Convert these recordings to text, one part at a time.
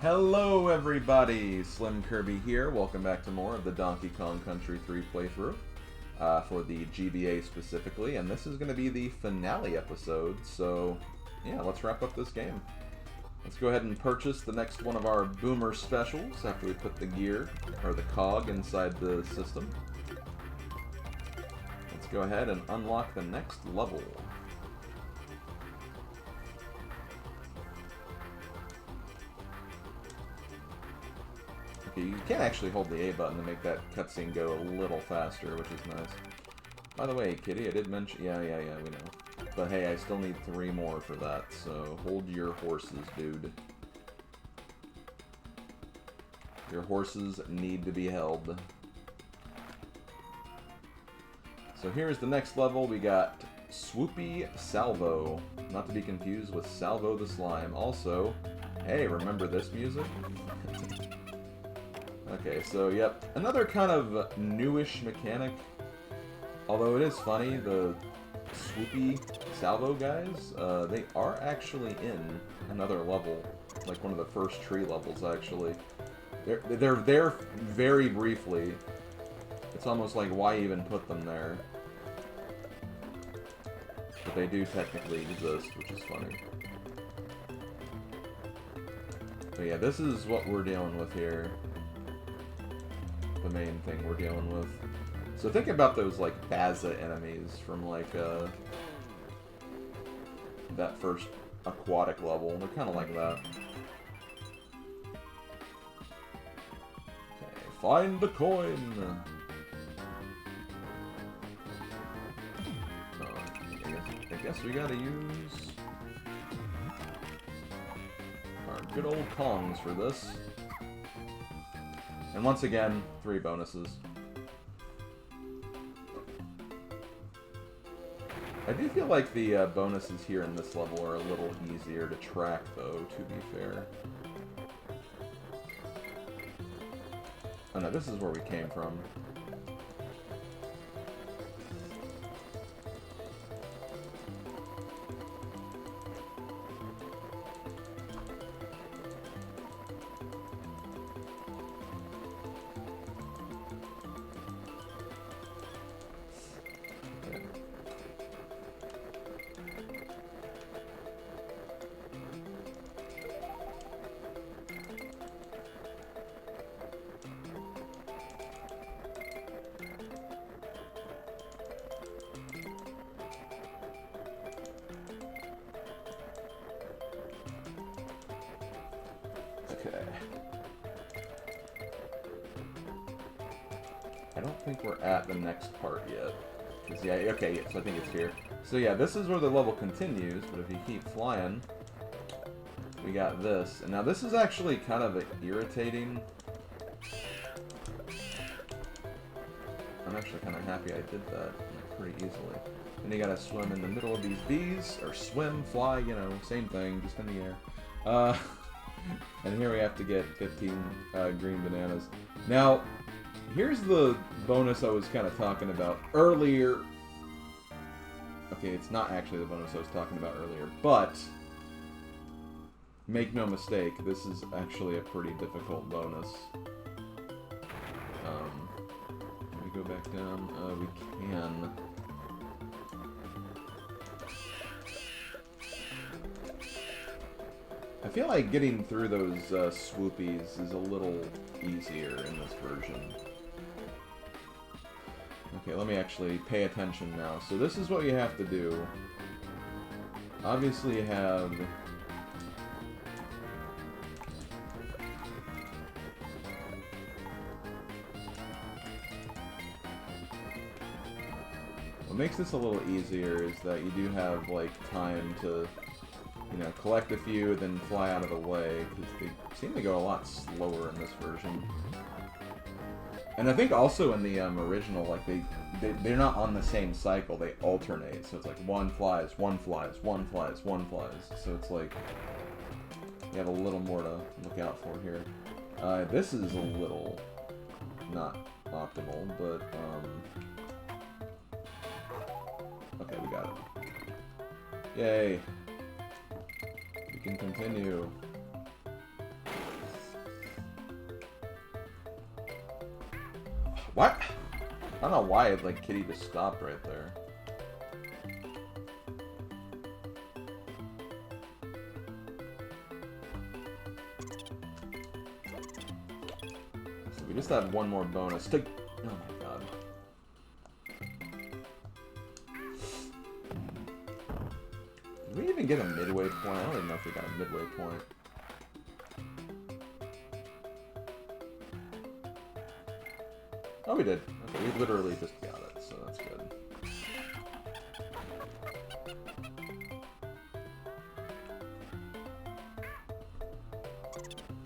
Hello everybody, SlimKirby here. Welcome back to more of the Donkey Kong Country 3 playthrough for the GBA specifically, and this is going to be the finale episode, so yeah, let's wrap up this game. Let's go ahead and purchase the next one of our Boomer specials after we put the gear, or the cog, inside the system. Let's go ahead and unlock the next level. You can actually hold the A button to make that cutscene go a little faster, which is nice. By the way, Kitty, I did mention... Yeah, we know. But hey, I still need 3 more for that, so hold your horses, dude. Your horses need to be held. So here's the next level. We got Swoopy Salvo. Not to be confused with Salvo the Slime. Also, hey, remember this music? Okay, so yep, another kind of newish mechanic. Although it is funny, the Swoopy Salvo guys, they are actually in another level, like one of the first tree levels actually. They're there very briefly. It's almost like why even put them there? But they do technically exist, which is funny. But yeah, this is what we're dealing with here. The main thing we're dealing with. So think about those like Baza enemies from like that first aquatic level. They're kind of like that. Okay, find the coin. I guess we gotta use our good old Kongs for this. And once again, 3 bonuses. I do feel like the bonuses here in this level are a little easier to track, though, to be fair. Oh no, this is where we came from. Okay. I don't think we're at the next part yet. Yeah, okay, so I think it's here. So yeah, this is where the level continues, but if you keep flying, we got this. And now this is actually kind of irritating. I'm actually kind of happy I did that pretty easily. And you gotta swim in the middle of these bees, or swim, fly, you know, same thing, just in the air. And here we have to get 15 green bananas. Now, here's the bonus I was kind of talking about earlier. Okay, it's not actually the bonus I was talking about earlier, but make no mistake, this is actually a pretty difficult bonus. Can we go back down? We can. I feel like getting through those swoopies is a little easier in this version. Okay, let me actually pay attention now. So this is what you have to do. Obviously you have... What makes this a little easier is that you do have, like, time to... you know, collect a few, then fly out of the way, because they seem to go a lot slower in this version. And I think also in the original, like, they're not on the same cycle, they alternate, so it's like one flies, one flies, one flies, one flies, so it's like, you have a little more to look out for here. This is a little not optimal, but, okay, we got it. Yay! We can continue. What? I don't know why it, like, Kitty just stopped right there. So we just have one more bonus to... Oh my god. Did we even get a midway point? I don't even know if we got a midway point. Oh, we did. Okay, we literally just got it, so that's good.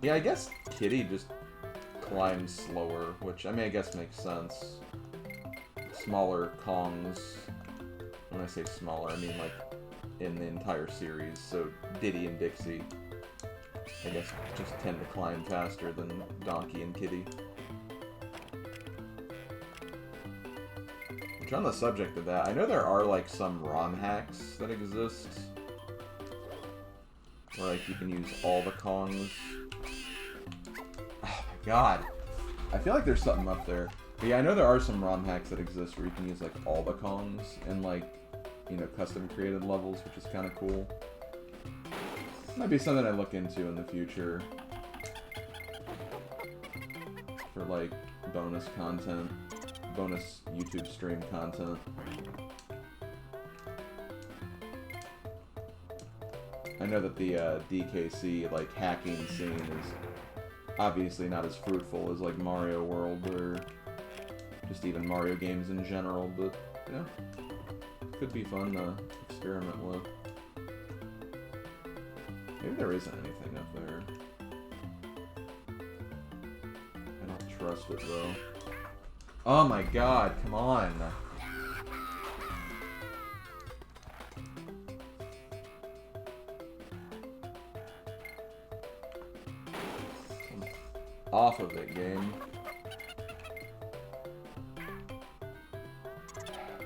Yeah, I guess Kitty just climbs slower, which, I mean, I guess makes sense. Smaller Kongs. When I say smaller, I mean, like, in the entire series. So, Diddy and Dixie, I guess, just tend to climb faster than Donkey and Kitty. Which, on the subject of that, I know there are, like, some ROM hacks that exist. Where, like, you can use all the Kongs. Oh my god. I feel like there's something up there. But yeah, I know there are some ROM hacks that exist where you can use, like, all the Kongs in, like, you know, custom created levels, which is kind of cool. Might be something I look into in the future. For, like, bonus content. Bonus YouTube stream content. I know that the DKC, like, hacking scene is obviously not as fruitful as, like, Mario World or just even Mario games in general, but, yeah, could be fun to experiment with. Maybe there isn't anything up there. I don't trust it, though. Oh my god, come on! Off of it, game.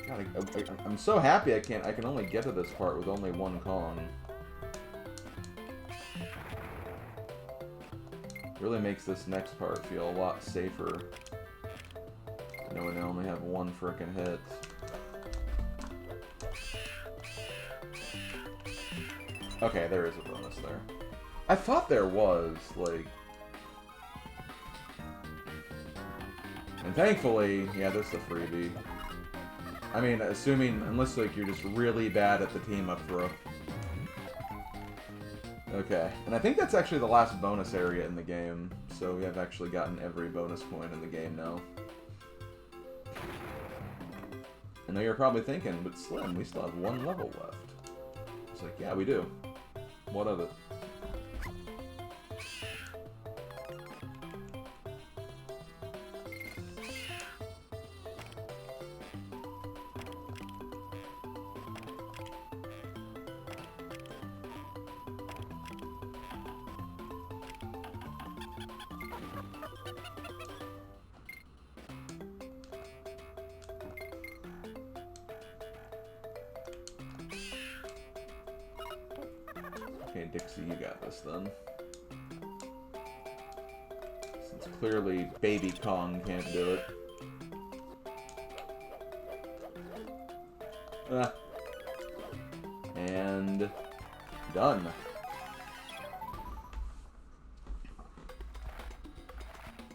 God, I'm so happy I can only get to this part with only one Kong. Really makes this next part feel a lot safer. Knowing I only have one frickin' hit. Okay, there is a bonus there. I thought there was, like... And thankfully, yeah, this is a freebie. I mean, assuming, unless, like, you're just really bad at the team-up throw. Okay, and I think that's actually the last bonus area in the game, so we have actually gotten every bonus coin in the game now. I know you're probably thinking, but Slim, we still have one level left. It's like, yeah, we do. What of it? Okay, Dixie, you got this then. Since clearly Baby Kong can't do it. Ah. And done.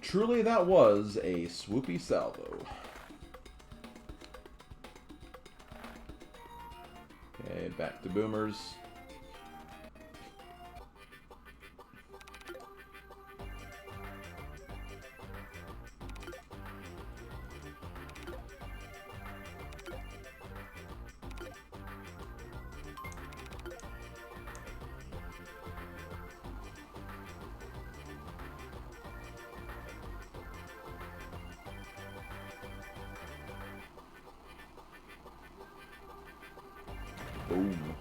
Truly that was a Swoopy Salvo. Okay, back to Boomers. Boom.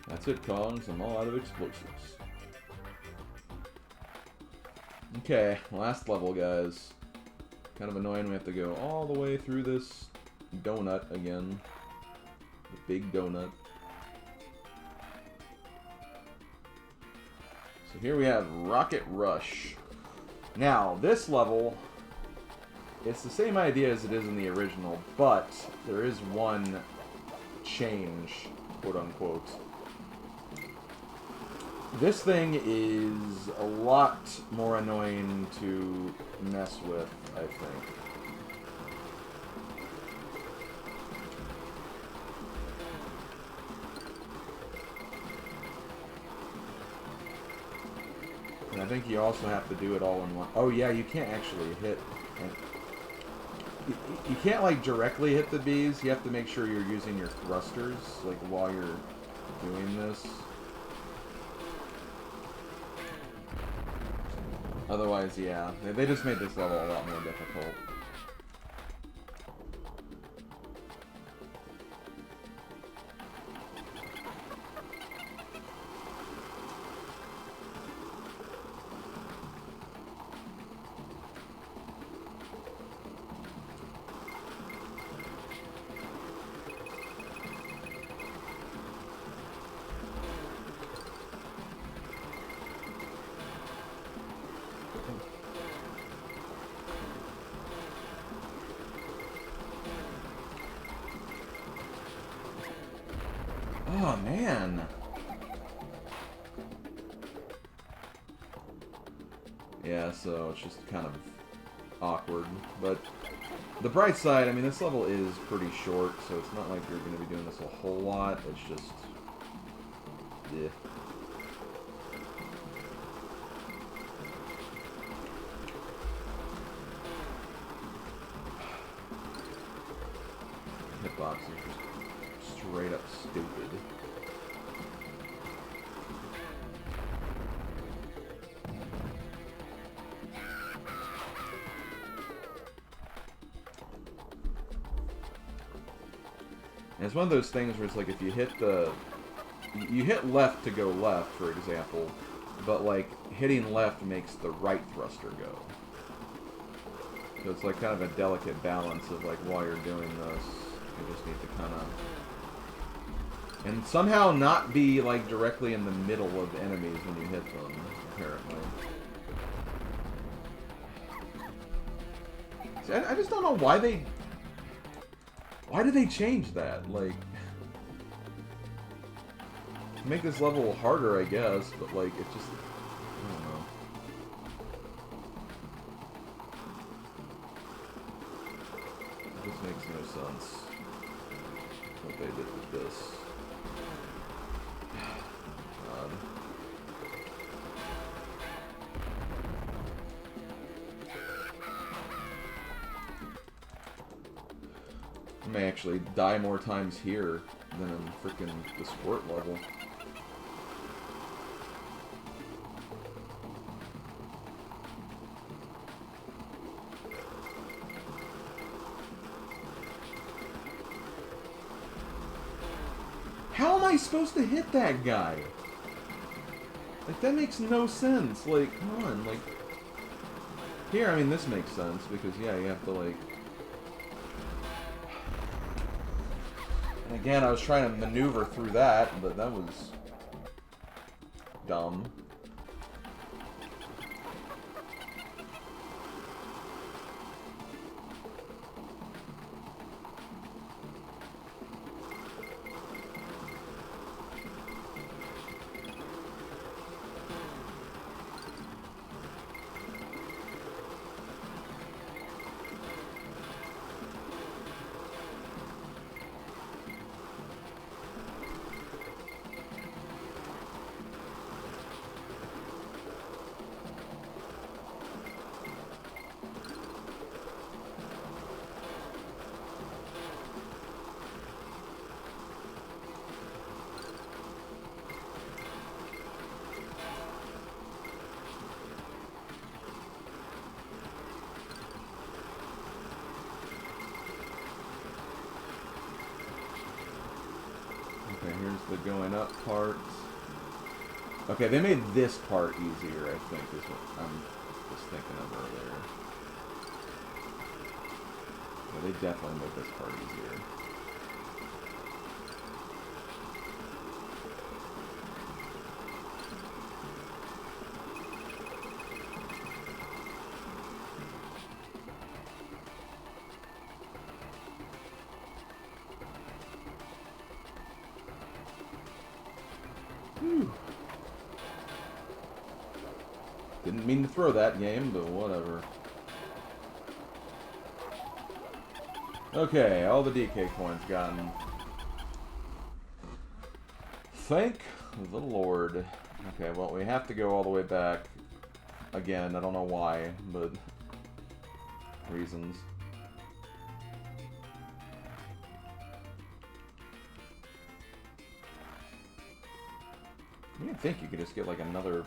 That's it, Kongs. I'm all out of explosives. Okay, last level, guys. Kind of annoying we have to go all the way through this donut again. The big donut. So here we have Rocket Rush. Now, this level, it's the same idea as it is in the original, but there is one change, quote-unquote. This thing is a lot more annoying to mess with, I think. And I think you also have to do it all in one. Oh yeah, you can't actually hit. You can't like directly hit the bees. You have to make sure you're using your thrusters like while you're doing this. Otherwise, yeah, they just made this level a lot more difficult. Oh, man. Yeah, so it's just kind of awkward. But the bright side, I mean, this level is pretty short, so it's not like you're going to be doing this a whole lot. It's just... yeah. Hitbox is just straight up stupid. And it's one of those things where it's like if you hit the... you hit left to go left, for example, but like hitting left makes the right thruster go. So it's like kind of a delicate balance of like while you're doing this, you just need to kind of... and somehow not be like directly in the middle of enemies when you hit them, apparently. See, I just don't know why they... why did they change that? Like... to make this level harder, I guess, but like, it just... I don't know. It just makes no sense what they did with this. God. I may actually die more times here than in frickin' the sport level. How am I supposed to hit that guy? Like, that makes no sense. Like, come on, like... here, I mean, this makes sense, because, yeah, you have to, like... and again, I was trying to maneuver through that, but that was... dumb. Okay, here's the going up part. Okay, they made this part easier, I think, is what I'm just thinking of earlier. Yeah, they definitely made this part easier. Didn't mean to throw that game, but whatever. Okay, all the DK coins gotten. Thank the Lord. Okay, well, we have to go all the way back. Again, I don't know why, but reasons. You'd think you could just get like another,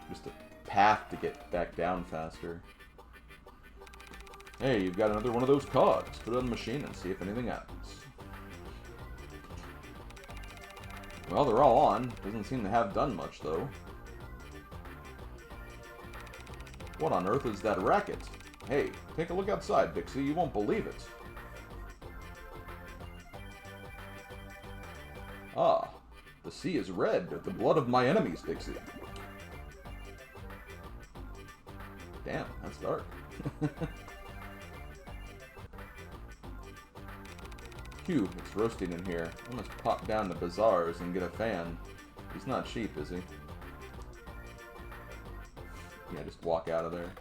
just a path to get back down faster. Hey, you've got another one of those cards. Put it on the machine and see if anything happens. Well, they're all on. Doesn't seem to have done much, though. What on earth is that racket? Hey, take a look outside, Dixie. You won't believe it. Ah, the sea is red with the blood of my enemies, Dixie. Damn, that's dark. Q, it's roasting in here. I must pop down to Bazaars and get a fan. He's not cheap, is he? Yeah, just walk out of there.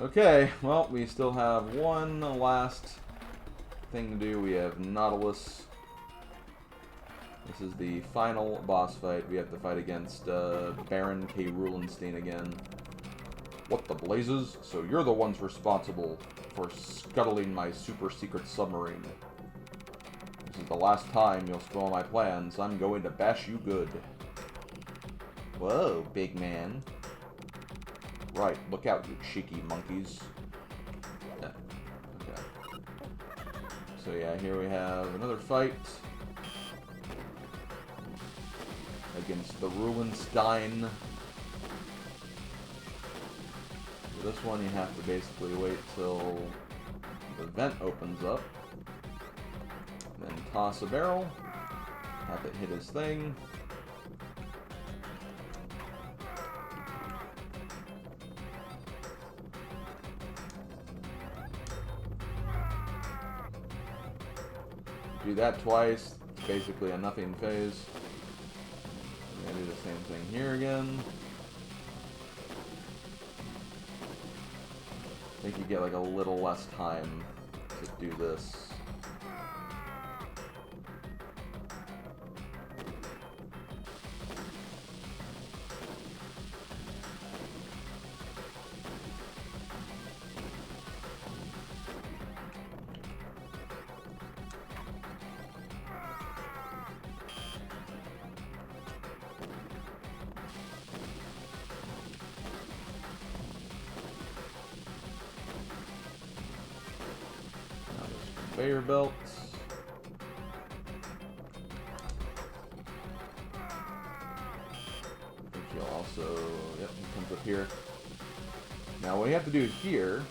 Okay, well, we still have one last thing to do. We have Nautilus. This is the final boss fight. We have to fight against Baron K. Rulenstein again. What the blazes? So you're the ones responsible for scuttling my super secret submarine. This is the last time you'll spoil my plans. I'm going to bash you good. Whoa, big man. Right, look out, you cheeky monkeys. Yeah, okay. So yeah, here we have another fight against the Rulenstein. For this one, you have to basically wait till the vent opens up. Then toss a barrel, have it hit his thing. Do that twice, it's basically a nothing phase. I'm gonna do the same thing here again. I think you get like a little less time to do this. Conveyor belts. I think you'll also, yep, it comes up here. Now what you have to do here,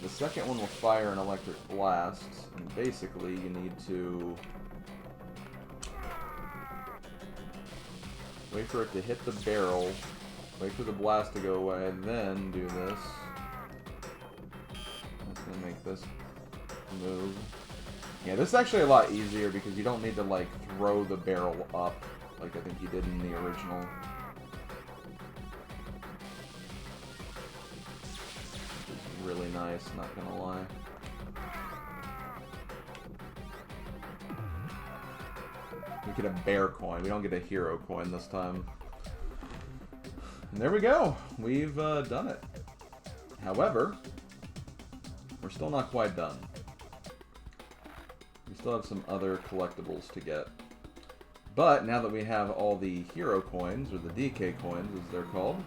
the second one will fire an electric blast, and basically you need to wait for it to hit the barrel, wait for the blast to go away, and then do this. Gonna make this move. Yeah, this is actually a lot easier because you don't need to like throw the barrel up like I think you did in the original. Which is really nice, not gonna lie. We get a bear coin. We don't get a hero coin this time. And there we go. We've done it. However, we're still not quite done. We still have some other collectibles to get. But now that we have all the hero coins, or the DK coins as they're called,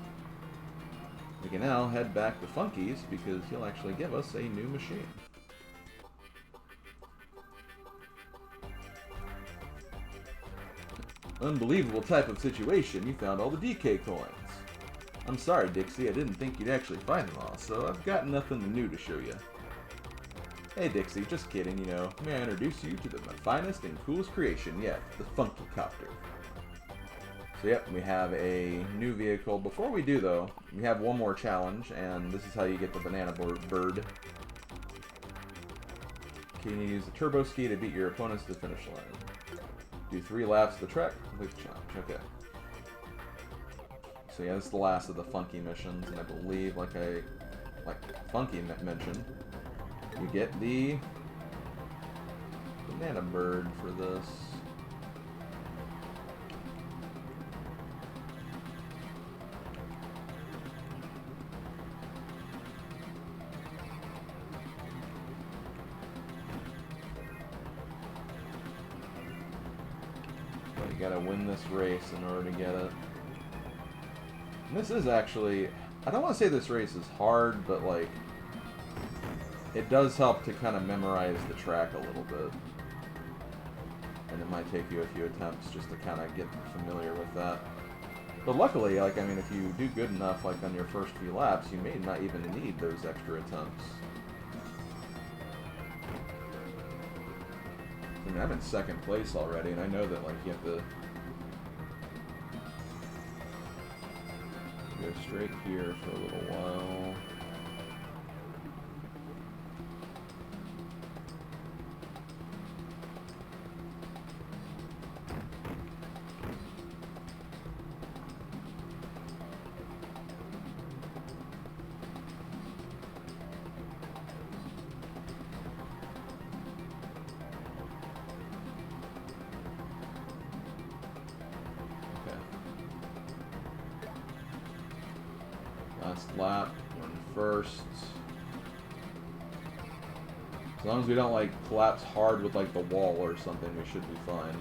we can now head back to Funky's because he'll actually give us a new machine. Unbelievable type of situation. You found all the DK coins. I'm sorry, Dixie. I didn't think you'd actually find them all, so I've got nothing new to show you. Hey Dixie, just kidding, you know. May I introduce you to the finest and coolest creation yet, the Funky Copter. So yep, we have a new vehicle. Before we do though, we have one more challenge, and this is how you get the banana bird. Can you use the turbo ski to beat your opponents to the finish line? Do 3 laps of the track, complete the challenge. Okay. So yeah, this is the last of the funky missions, and I believe, like Funky mentioned, you get the banana bird for this. So you gotta win this race in order to get it. And this is actually, I don't want to say this race is hard, but like, it does help to kind of memorize the track a little bit. And it might take you a few attempts just to kind of get familiar with that. But luckily, like, I mean, if you do good enough, like, on your first few laps, you may not even need those extra attempts. I mean, I'm in second place already, and I know that, like, you have to go straight here for a little while. Last lap, run first. As long as we don't, like, collapse hard with, like, the wall or something, we should be fine.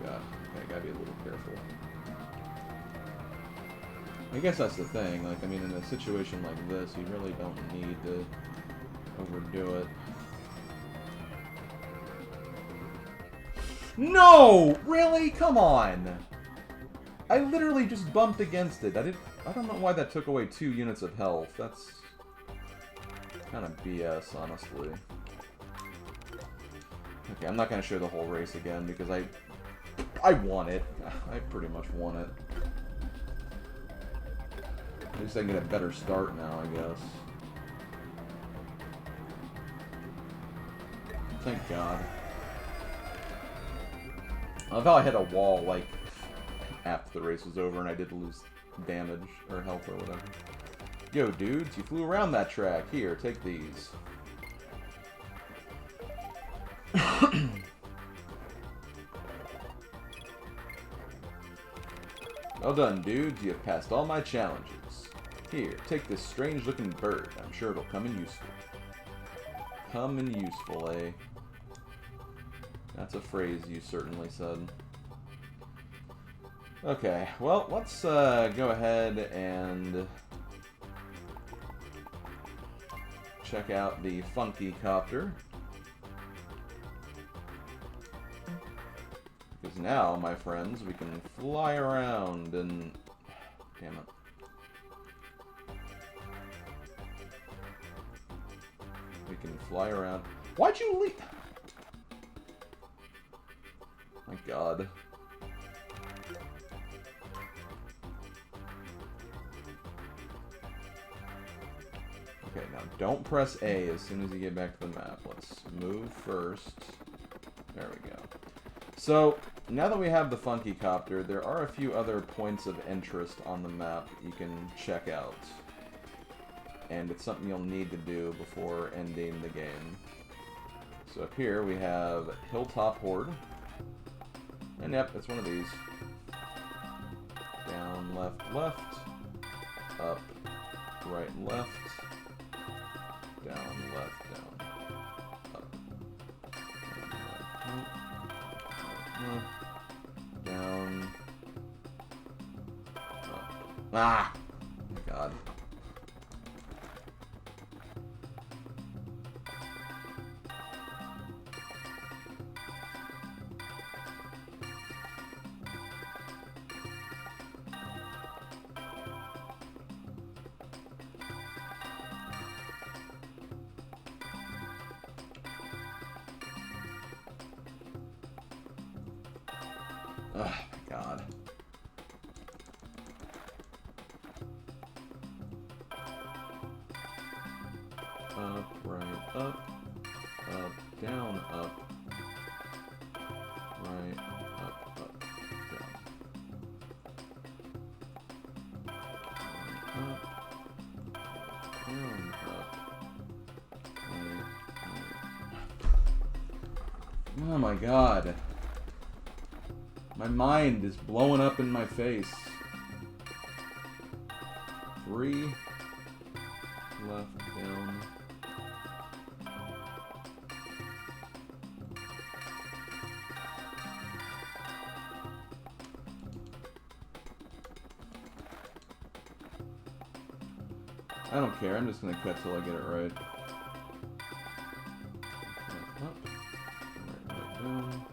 I gotta be a little careful. I guess that's the thing, like, I mean, in a situation like this, you really don't need to overdo it. No! Really? Come on! I literally just bumped against it. I don't know why that took away 2 units of health. That's kind of BS, honestly. Okay, I'm not gonna show the whole race again, because I won it. I pretty much won it. At least I can get a better start now, I guess. Thank God. I love how I hit a wall, like, after the race was over and I did lose damage, or health, or whatever. Yo, dudes, you flew around that track. Here, take these. Well done, dudes. You have passed all my challenges. Here, take this strange-looking bird. I'm sure it'll come in useful. Come in useful, eh? That's a phrase you certainly said. Okay, well, let's go ahead and check out the funky copter. Because now, my friends, we can fly around and... Damn it. We can fly around. Why'd you leave? My God. Okay, now don't press A as soon as you get back to the map. Let's move first. There we go. So, now that we have the funky copter, there are a few other points of interest on the map you can check out. And it's something you'll need to do before ending the game. So up here we have Hilltop Horde. And yep, it's one of these. Down, left, left. Up, right, left. Down, left, down. Up. Down. Up. Ah! My God. Oh, my God. up, up, down, up, right, up, down. Up, down, up, right. Oh my god. My mind is blowing up in my face. 3, left, down. I don't care, I'm just gonna cut till I get it right. Up, right, down.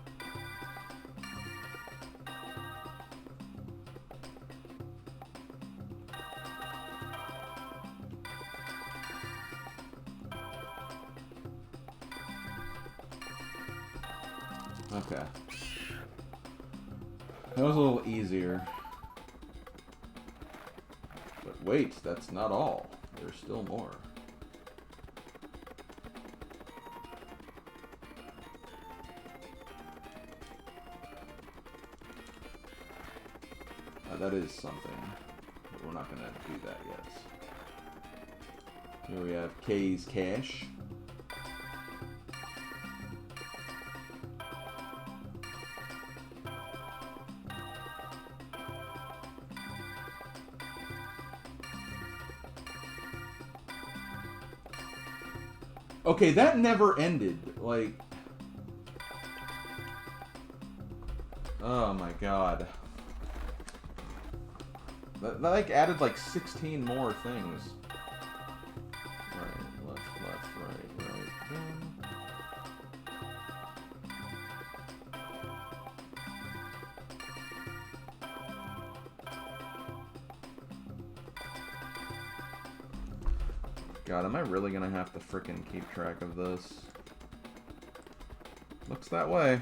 Okay. That was a little easier. But wait, that's not all. There's still more. That is something. But we're not going to do that yet. Here we have K's Cash. Okay, that never ended. Like... Oh my god. That like added like 16 more things. Right, left, right, down. God, am I really gonna have to frickin' keep track of this? Looks that way.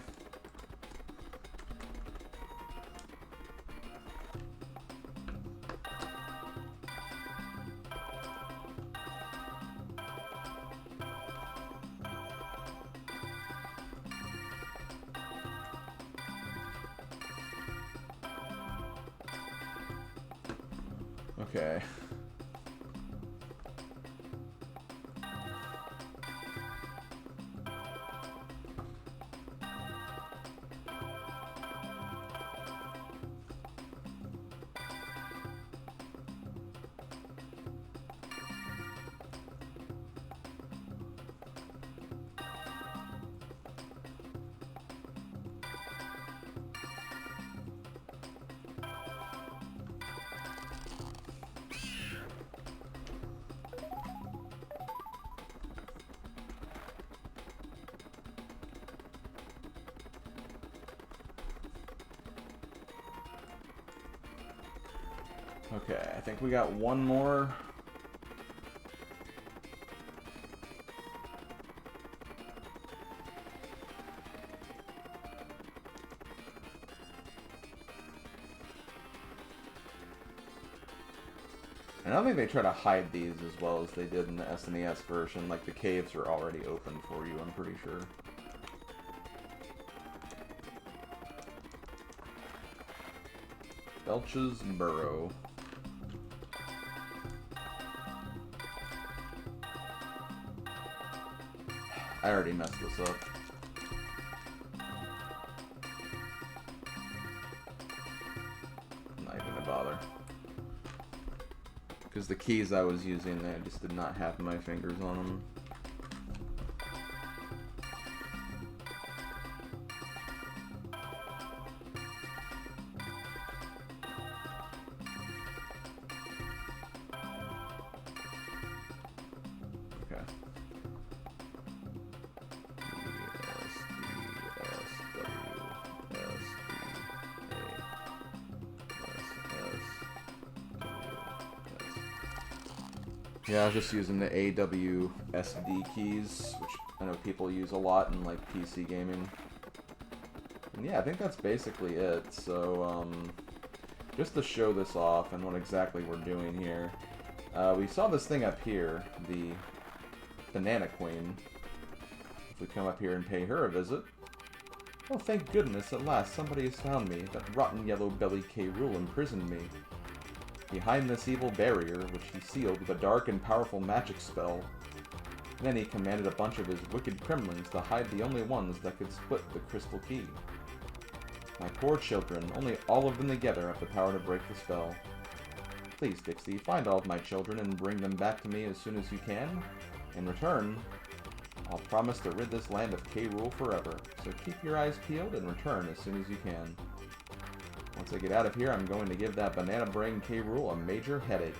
Okay. Okay, I think we got one more. I don't think they try to hide these as well as they did in the SNES version. Like, the caves are already open for you, I'm pretty sure. Belch's Burrow. I already messed this up. I'm not even gonna bother. Because the keys I was using, I just did not have my fingers on them. Yeah, I was just using the AWSD keys, which I know people use a lot in, like, PC gaming. And yeah, I think that's basically it. So, just to show this off and what exactly we're doing here, we saw this thing up here, the Banana Queen. If we come up here and pay her a visit. Oh, thank goodness, at last somebody has found me. That rotten yellow-bellied K. Rool imprisoned me. Behind this evil barrier, which he sealed with a dark and powerful magic spell. And then he commanded a bunch of his wicked gremlins to hide the only ones that could split the crystal key. My poor children, only all of them together have the power to break the spell. Please, Dixie, find all of my children and bring them back to me as soon as you can. In return, I'll promise to rid this land of K. Rool forever, so keep your eyes peeled and return as soon as you can. Once I get out of here, I'm going to give that banana brain K. Rool a major headache.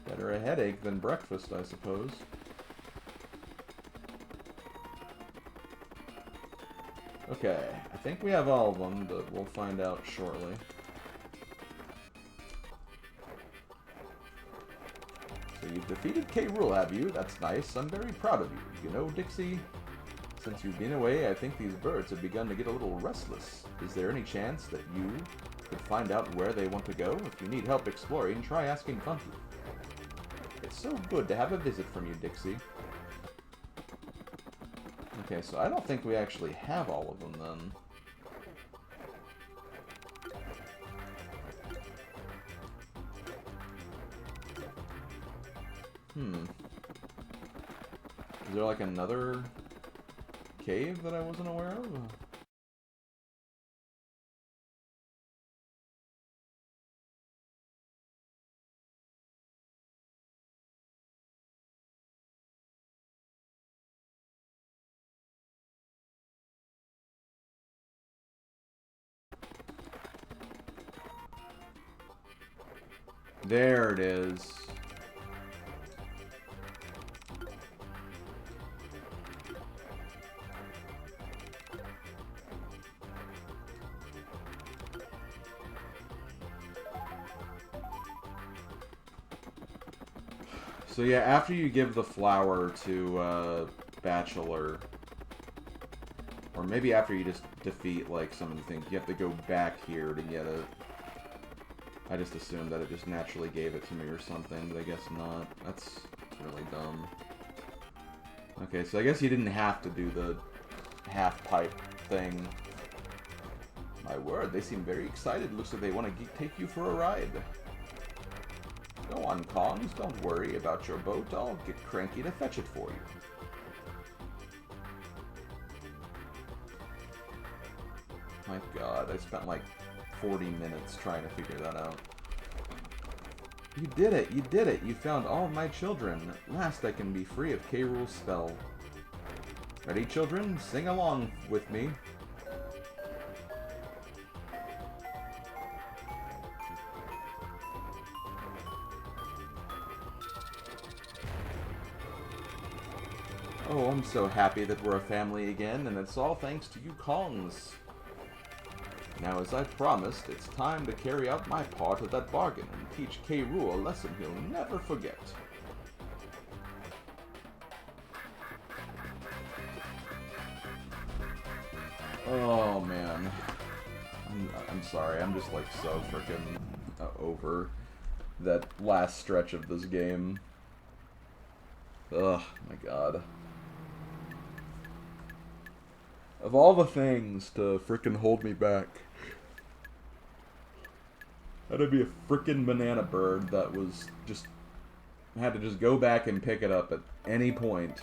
Better a headache than breakfast, I suppose. Okay, I think we have all of them, but we'll find out shortly. So you've defeated K. Rool, have you? That's nice. I'm very proud of you. You know, Dixie, since you've been away, I think these birds have begun to get a little restless. Is there any chance that you could find out where they want to go? If you need help exploring, try asking Funky. It's so good to have a visit from you, Dixie. Okay, so I don't think we actually have all of them, then. Is there like another cave that I wasn't aware of? There it is. So yeah, after you give the flower to Bachelor, or maybe after you just defeat like some of the things, you have to go back here to get it. I just assumed that it just naturally gave it to me or something, but I guess not. That's really dumb. Okay, so I guess you didn't have to do the half-pipe thing. My word, they seem very excited. Looks like they want to take you for a ride. Go on, Kongs. Don't worry about your boat. I'll get Cranky to fetch it for you. My god, I spent like 40 minutes trying to figure that out. You did it! You did it! You found all of my children. At last I can be free of K. Rool's spell. Ready, children? Sing along with me. Oh, I'm so happy that we're a family again, and it's all thanks to you Kongs. Now, as I promised, it's time to carry out my part of that bargain and teach K. Rool a lesson he'll never forget. Oh, man. I'm sorry, I'm just like so freaking over that last stretch of this game. Ugh, my god. Of all the things to frickin' hold me back, that'd be a frickin' banana bird that was just had to just go back and pick it up at any point.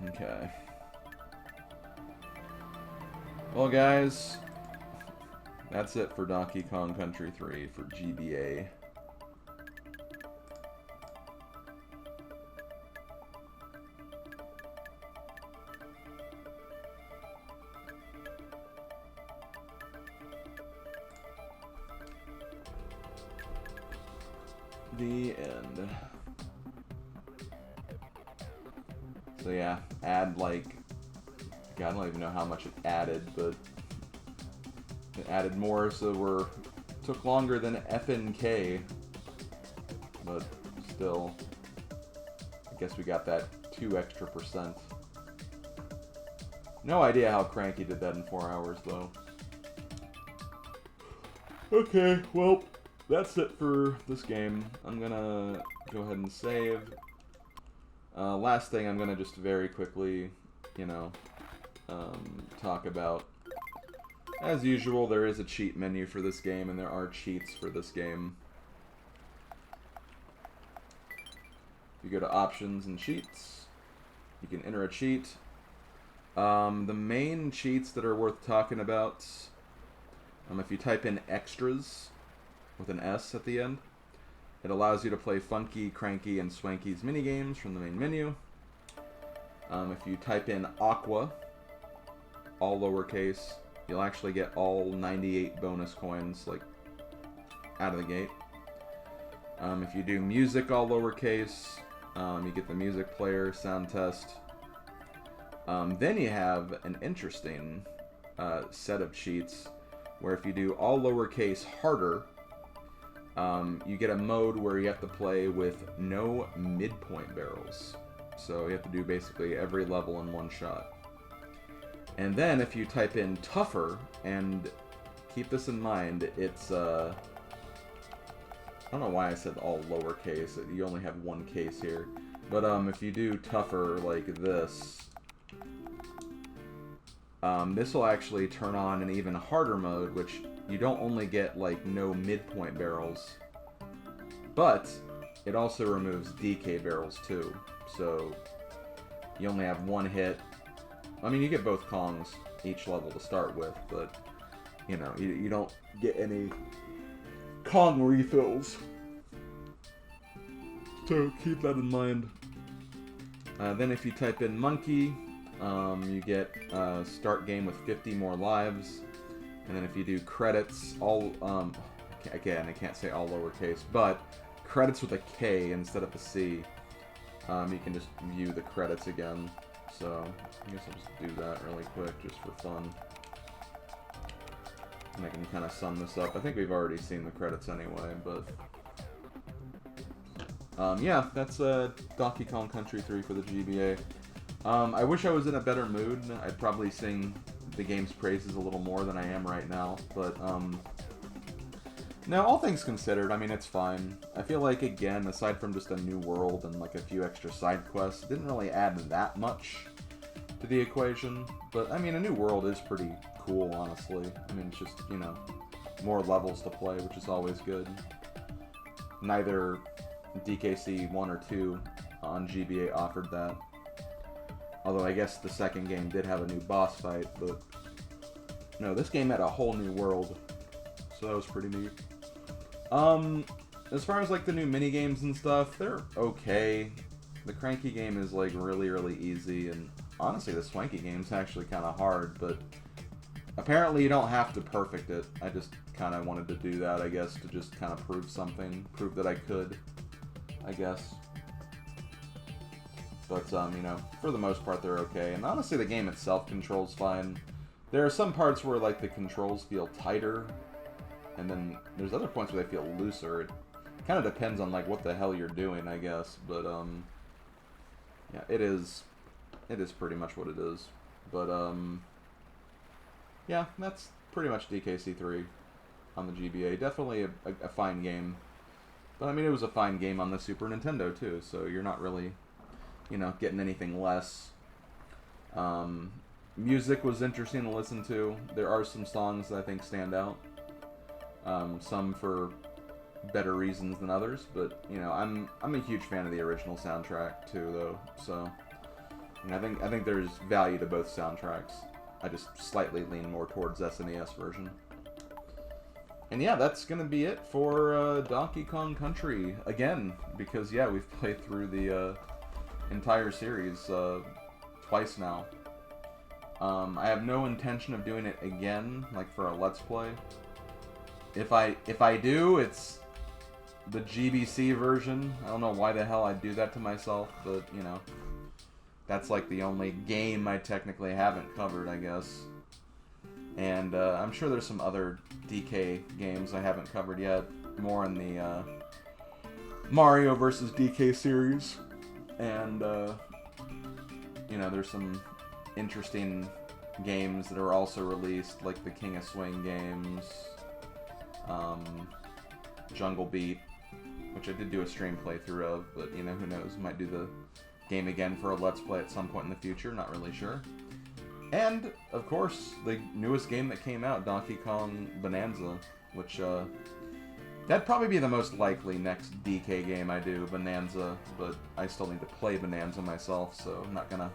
Okay. Well, guys, that's it for Donkey Kong Country 3 for GBA. The end. So yeah, add like, God, I don't even know how much it added, but it added more, so took longer than FNK, but still, I guess we got that 2% extra. No idea how Cranky did that in 4 hours, though. Okay, well, that's it for this game. I'm gonna go ahead and save. Last thing, I'm gonna just very quickly, you know, talk about. As usual, there is a cheat menu for this game, and there are cheats for this game. You go to Options and Cheats. You can enter a cheat. The main cheats that are worth talking about, if you type in Extras with an S at the end, it allows you to play Funky, Cranky, and Swanky's minigames from the main menu. If you type in Aqua, all lowercase, you'll actually get all 98 bonus coins, like, out of the gate. If you do Music, all lowercase, you get the music player, sound test. Then you have an interesting set of cheats, where if you do all lowercase harder, you get a mode where you have to play with no midpoint barrels. So you have to do basically every level in one shot. And then if you type in tougher, and keep this in mind, it's, I don't know why I said all lowercase, you only have one case here. But if you do tougher like this, this will actually turn on an even harder mode, which you don't only get like no midpoint barrels, but it also removes DK barrels too. So you only have one hit. I mean, you get both Kongs each level to start with, but you know, you don't get any Kong refills. So keep that in mind. Then if you type in Monkey, you get start game with 50 more lives. And then if you do credits, all, again, I can't say all lowercase, but credits with a K instead of a C, you can just view the credits again. So I guess I'll just do that really quick, just for fun. And I can kind of sum this up. I think we've already seen the credits anyway, but... yeah, that's Donkey Kong Country 3 for the GBA. I wish I was in a better mood. I'd probably sing the game's praises a little more than I am right now, but, no, all things considered, I mean, it's fine. I feel like, again, aside from just a new world and, like, a few extra side quests, it didn't really add that much to the equation. But, I mean, a new world is pretty cool, honestly. I mean, it's just, you know, more levels to play, which is always good. Neither DKC 1 or 2 on GBA offered that. Although I guess the second game did have a new boss fight, but... no, this game had a whole new world. So that was pretty neat. As far as, like, the new minigames and stuff, they're okay. The Cranky game is, like, really, really easy, and honestly, the Swanky game's actually kind of hard, but apparently you don't have to perfect it. I just kind of wanted to do that, I guess, to just kind of prove something. Prove that I could, I guess. But, you know, for the most part, they're okay. And honestly, the game itself controls fine. There are some parts where, like, the controls feel tighter, and then there's other points where they feel looser. It kind of depends on, like, what the hell you're doing, I guess. But, yeah, it is pretty much what it is. But, yeah, that's pretty much DKC3 on the GBA. Definitely a fine game. But, I mean, it was a fine game on the Super Nintendo, too, so you're not really, you know, getting anything less. Music was interesting to listen to. There are some songs that I think stand out. Some for better reasons than others, but, you know, I'm a huge fan of the original soundtrack, too, though, so... and I think there's value to both soundtracks. I just slightly lean more towards SNES version. And yeah, that's gonna be it for Donkey Kong Country again, because yeah, we've played through the entire series twice now. I have no intention of doing it again, like for a Let's Play. If I do, it's the GBC version. I don't know why the hell I'd do that to myself, but you know. That's like the only game I technically haven't covered, I guess. And I'm sure there's some other DK games I haven't covered yet. More in the Mario vs. DK series. And, you know, there's some interesting games that are also released, like the King of Swing games, Jungle Beat, which I did do a stream playthrough of, but, you know, who knows, might do the game again for a Let's Play at some point in the future, not really sure. And, of course, the newest game that came out, Donkey Kong Bonanza, which, that'd probably be the most likely next DK game I do, Bonanza, but I still need to play Bonanza myself, so I'm not gonna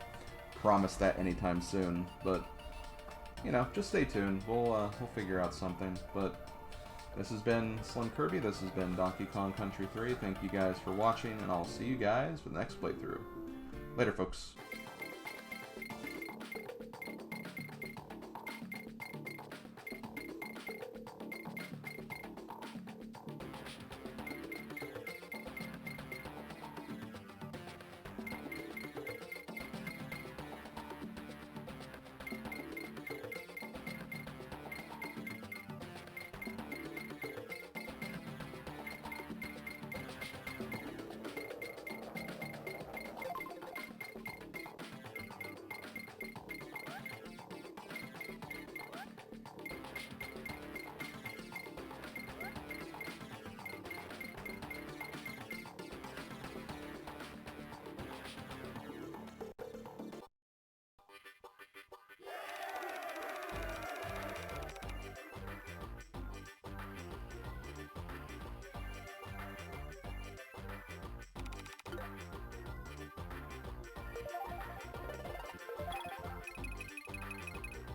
promise that anytime soon, but, you know, just stay tuned, we'll figure out something, but this has been SlimKirby, this has been Donkey Kong Country 3, thank you guys for watching, and I'll see you guys for the next playthrough. Later, folks.